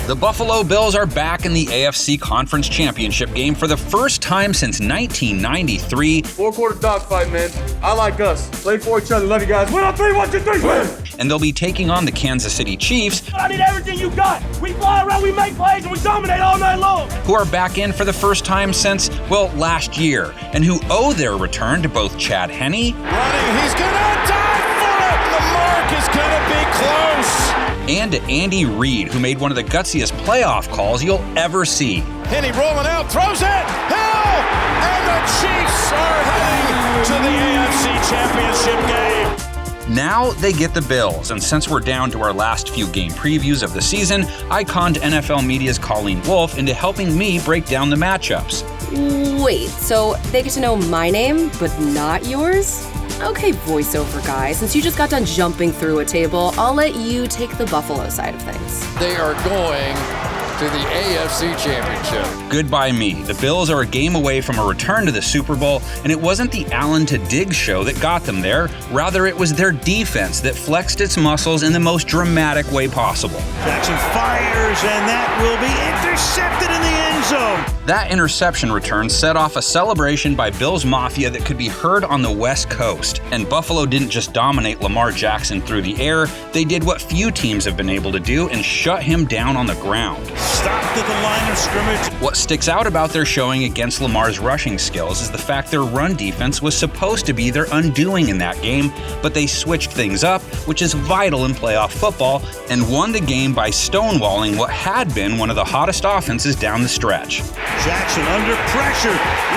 The Buffalo Bills are back in the AFC Conference Championship game for the first time since 1993. Four-quarter dogfight, man. I like us. Play for each other. Love you guys. Win on three. 1, 2, 3. Win! And they'll be taking on the Kansas City Chiefs. I need everything you got. We fly around, we make plays, and we dominate all night long. Who are back in for the first time since, well, last year, and who owe their return to both Chad Henne. Running, he's gonna dive for it! The mark is gonna be close! And to Andy Reid, who made one of the gutsiest playoff calls you'll ever see. Henne rolling out, throws it! Hill! And the Chiefs are heading to the AFC Championship game. Now they get the Bills, and since we're down to our last few game previews of the season, I conned NFL Media's Colleen Wolfe into helping me break down the matchups. Wait, so they get to know my name, but not yours? Okay, voiceover guy, since you just got done jumping through a table, I'll let you take the Buffalo side of things. They are going to the AFC Championship. Goodbye me. The Bills are a game away from a return to the Super Bowl, and it wasn't the Allen to Diggs show that got them there. Rather, it was their defense that flexed its muscles in the most dramatic way possible. Jackson fires, and that will be intercepted in the end zone. That interception return set off a celebration by Bills Mafia that could be heard on the West Coast. And Buffalo didn't just dominate Lamar Jackson through the air, they did what few teams have been able to do and shut him down on the ground. Stopped at the line of scrimmage. What sticks out about their showing against Lamar's rushing skills is the fact their run defense was supposed to be their undoing in that game, but they switched things up, which is vital in playoff football, and won the game by stonewalling what had been one of the hottest offenses down the stretch. Jackson under pressure,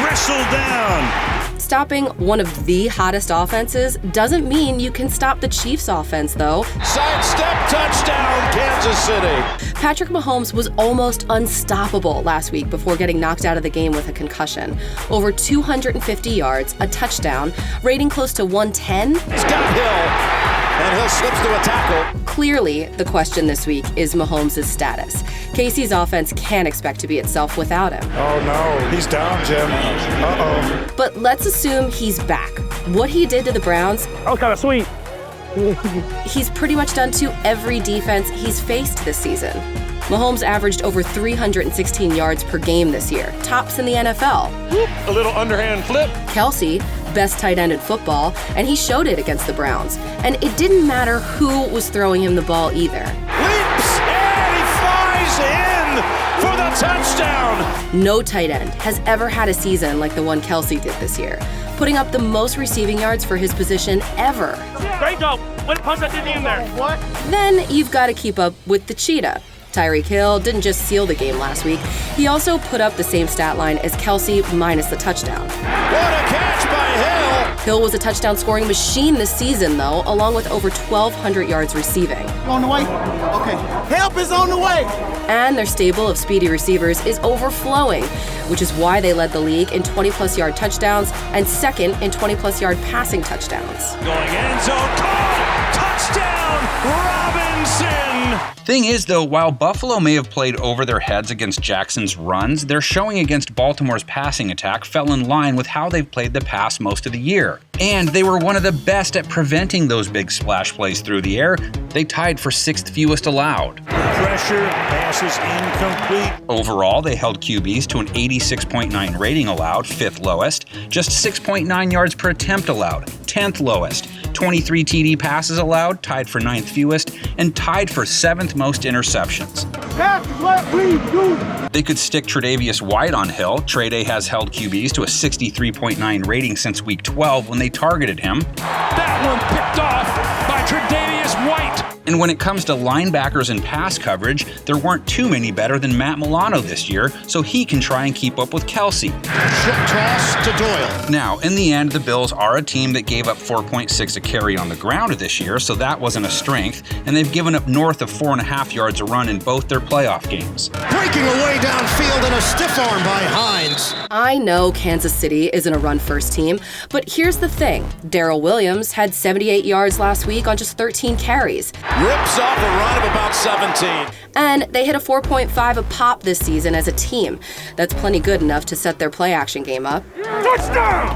wrestled down. Stopping one of the hottest offenses doesn't mean you can stop the Chiefs' offense, though. Sidestep touchdown, Kansas City. Patrick Mahomes was almost unstoppable last week before getting knocked out of the game with a concussion. Over 250 yards, a touchdown, rating close to 110. He's got Hill. And Hill slips to a tackle. Clearly, the question this week is Mahomes' status. KC's offense can't expect to be itself without him. Oh no, he's down, Jim. Uh-oh. But let's assume he's back. What he did to the Browns, That was kind of sweet. he's pretty much done to every defense he's faced this season. Mahomes averaged over 316 yards per game this year, tops in the NFL. A little underhand flip. Kelsey, best tight end in football, and he showed it against the Browns. And it didn't matter who was throwing him the ball either. Leaps, and he flies in for the touchdown. No tight end has ever had a season like the one Kelsey did this year, putting up the most receiving yards for his position ever. Great job. Way to punch that thing in there. What? Then you've got to keep up with the cheetah. Tyreek Hill didn't just seal the game last week, he also put up the same stat line as Kelsey minus the touchdown. What a catch by Hill! Hill was a touchdown scoring machine this season, though, along with over 1,200 yards receiving. On the way? Okay. Help is on the way! And their stable of speedy receivers is overflowing, which is why they led the league in 20-plus yard touchdowns and second in 20-plus yard passing touchdowns. Going end zone, caught! Touchdown, Robinson! Thing is, though, while Buffalo may have played over their heads against Jackson's runs, their showing against Baltimore's passing attack fell in line with how they've played the pass most of the year. And they were one of the best at preventing those big splash plays through the air. They tied for 6th fewest allowed. Pressure, passes incomplete. Overall, they held QBs to an 86.9 rating allowed, 5th lowest, just 6.9 yards per attempt allowed, 10th lowest, 23 TD passes allowed, tied for 9th fewest, and tied for 7th most interceptions. They could stick Tre'Davious White on Hill. Trey has held QBs to a 63.9 rating since week 12 when they targeted him. That one picked off by Tre'Davious White. And when it comes to linebackers and pass coverage, there weren't too many better than Matt Milano this year, so he can try and keep up with Kelsey. Short toss to Doyle. Now, in the end, the Bills are a team that gave up 4.6 a carry on the ground this year, so that wasn't a strength, and they've given up north of 4.5 yards a run in both their playoff games. Breaking away downfield and a stiff arm by Hines. I know Kansas City isn't a run-first team, but here's the thing. Darrell Williams had 78 yards last week on just 13 carries. Rips off a run of about 17. And they hit a 4.5 a pop this season as a team. That's plenty good enough to set their play-action game up. Touchdown!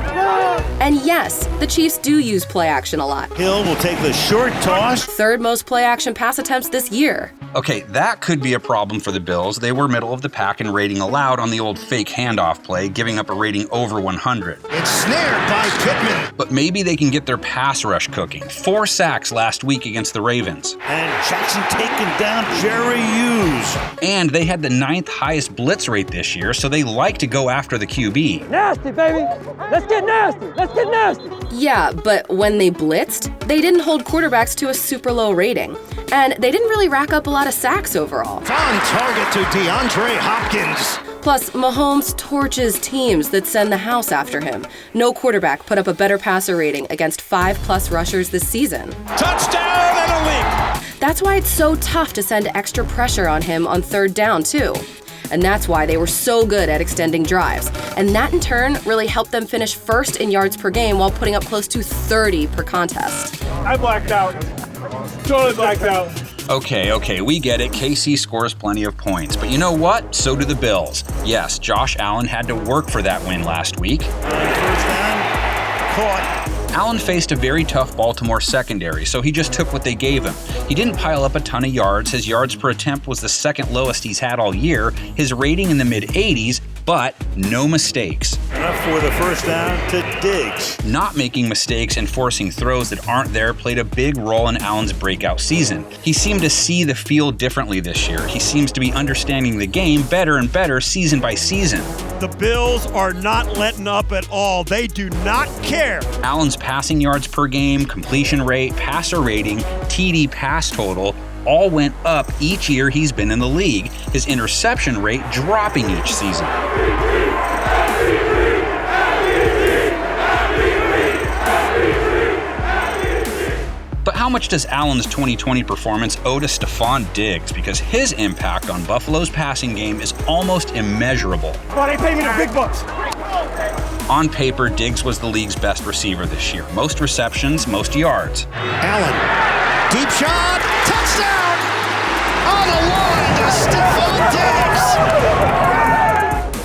And yes, the Chiefs do use play-action a lot. Hill will take the short toss. Third most play-action pass attempts this year. Okay, that could be a problem for the Bills. They were middle of the pack in rating allowed on the old fake handoff play, giving up a rating over 100. It's snared by Pittman. But maybe they can get their pass rush cooking. 4 sacks last week against the Ravens. And Jackson taking down Jerry Hughes. And they had the 9th highest blitz rate this year, so they like to go after the QB. Nasty, baby. Let's get nasty. Let's get nasty. Yeah, but when they blitzed, they didn't hold quarterbacks to a super low rating. And they didn't really rack up a lot of sacks overall. On target to DeAndre Hopkins. Plus, Mahomes torches teams that send the house after him. No quarterback put up a better passer rating against 5+ rushers this season. Touchdown and a leap. That's why it's so tough to send extra pressure on him on 3rd down, too. And that's why they were so good at extending drives. And that, in turn, really helped them finish first in yards per game while putting up close to 30 per contest. I blacked out. Totally blacked out. Okay, we get it. KC scores plenty of points. But you know what? So do the Bills. Yes, Josh Allen had to work for that win last week. First down, caught. Allen faced a very tough Baltimore secondary, so he just took what they gave him. He didn't pile up a ton of yards. His yards per attempt was the 2nd lowest he's had all year. His rating in the mid-80s, but no mistakes. Enough for the first down to Diggs. Not making mistakes and forcing throws that aren't there played a big role in Allen's breakout season. He seemed to see the field differently this year. He seems to be understanding the game better and better season by season. The Bills are not letting up at all. They do not care. Allen's passing yards per game, completion rate, passer rating, TD pass total all went up each year he's been in the league, his interception rate dropping each season. But how much does Allen's 2020 performance owe to Stephon Diggs? Because his impact on Buffalo's passing game is almost immeasurable. Why they pay me the big bucks? On paper, Diggs was the league's best receiver this year. Most receptions, most yards. Allen. Deep shot. Touchdown. On the line to Stephon Diggs.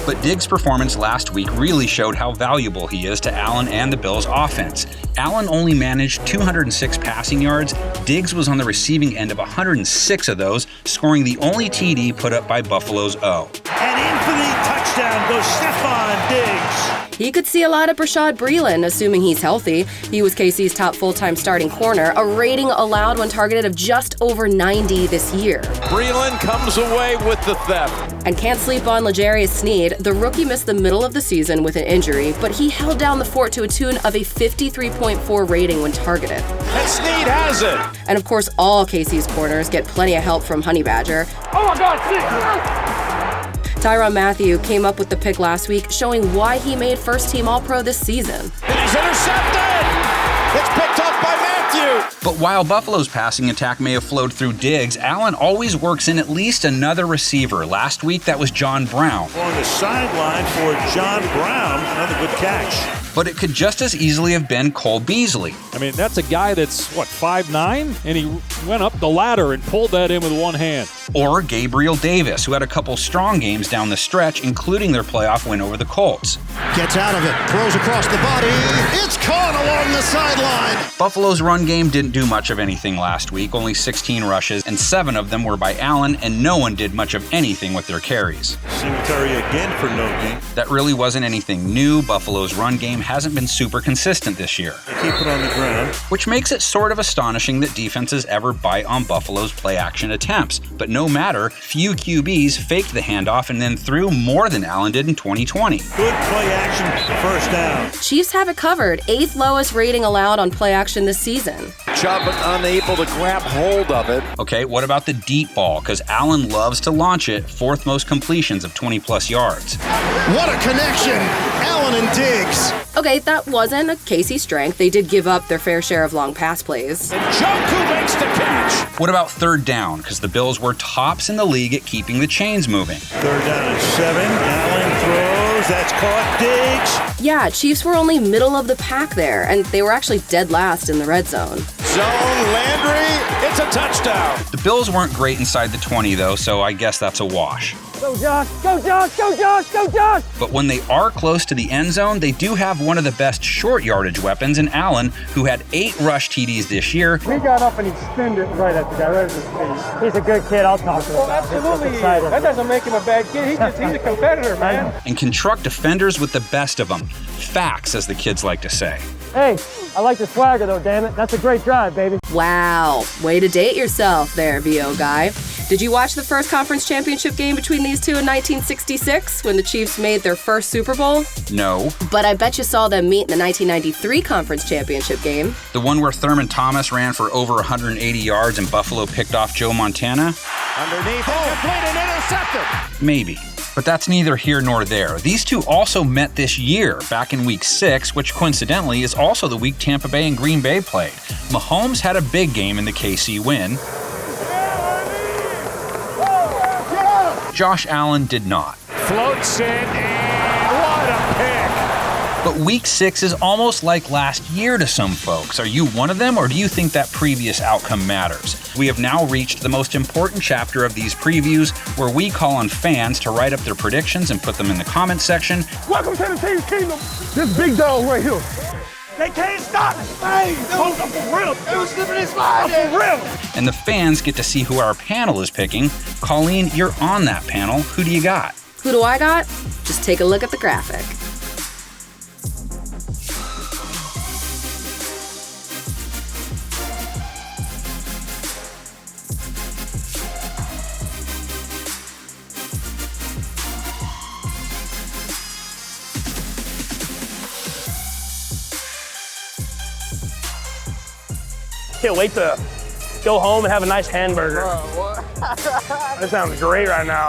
But Diggs' performance last week really showed how valuable he is to Allen and the Bills' offense. Allen only managed 206 passing yards. Diggs was on the receiving end of 106 of those, scoring the only TD put up by Buffalo's O. And in for the touchdown goes Stephon Diggs. He could see a lot of Brashad Breeland, assuming he's healthy. He was KC's top full-time starting corner, a rating allowed when targeted of just over 90 this year. Breeland comes away with the theft. And can't sleep on L'Jarius Sneed. The rookie missed the middle of the season with an injury, but he held down the fort to a tune of a 53.4 rating when targeted. And Sneed has it. And of course, all KC's corners get plenty of help from Honey Badger. Oh my God, 6! Tyrann Mathieu came up with the pick last week, showing why he made first-team All-Pro this season. And he's intercepted! It's picked off by Mathieu! But while Buffalo's passing attack may have flowed through Diggs, Allen always works in at least another receiver. Last week, that was John Brown. On the sideline for John Brown, another good catch. But it could just as easily have been Cole Beasley. I mean, that's a guy that's, 5'9"? And he went up the ladder and pulled that in with one hand. Or Gabriel Davis, who had a couple strong games down the stretch, including their playoff win over the Colts. Gets out of it, throws across the body. It's caught along the sideline. Buffalo's run game didn't do much of anything last week, only 16 rushes, and 7 of them were by Allen, and no one did much of anything with their carries. Singletary again for no gain. That really wasn't anything new. Buffalo's run game hasn't been super consistent this year. They keep it on the ground. Which makes it sort of astonishing that defenses ever bite on Buffalo's play-action attempts. But no matter, few QBs faked the handoff and then threw more than Allen did in 2020. Good play action, first down. Chiefs have it covered, 8th lowest rating allowed on play action this season. Chubb unable to grab hold of it. Okay, what about the deep ball? Because Allen loves to launch it, 4th most completions of 20-plus yards. What a connection! Allen and Diggs. Okay, that wasn't a KC strength. They did give up their fair share of long pass plays. And Joku makes the catch. What about 3rd down? Because the Bills were tops in the league at keeping the chains moving. 3rd down and 7. Allen throws. That's caught. Diggs. Yeah, Chiefs were only middle of the pack there, and they were actually dead last in the red zone. zone. Landry, it's a touchdown. The Bills weren't great inside the 20 though, so I guess that's a wash. Go Josh, go Josh, go Josh, go Josh! But when they are close to the end zone, they do have one of the best short yardage weapons in Allen, who had 8 rush TDs this year. We got up and extended right at the guy, right at his feet. He's a good kid, I'll talk to him. Well, absolutely. That doesn't make him a bad kid. He's a competitor, man. And can truck defenders with the best of them. Facts, as the kids like to say. Hey, I like the swagger though, damn it. That's a great drive, baby. Wow, way to date yourself there, VO guy. Did you watch the first conference championship game between these two in 1966 when the Chiefs made their first Super Bowl? No. But I bet you saw them meet in the 1993 conference championship game. The one where Thurman Thomas ran for over 180 yards and Buffalo picked off Joe Montana? Underneath, complete and intercepted. Maybe. But that's neither here nor there. These two also met this year, back in Week 6, which coincidentally is also the week Tampa Bay and Green Bay played. Mahomes had a big game in the KC win. Josh Allen did not. Floats in, and what a pick! But Week 6 is almost like last year to some folks. Are you one of them, or do you think that previous outcome matters? We have now reached the most important chapter of these previews, where we call on fans to write up their predictions and put them in the comments section. Welcome to the Team Kingdom. This big dog right here. They can't stop it. Hey, I'm for real. It was slipping his mind. I'm for real. And the fans get to see who our panel is picking. Colleen, you're on that panel. Who do you got? Who do I got? Just take a look at the graphic. Can't wait to go home and have a nice hamburger. That sounds great right now.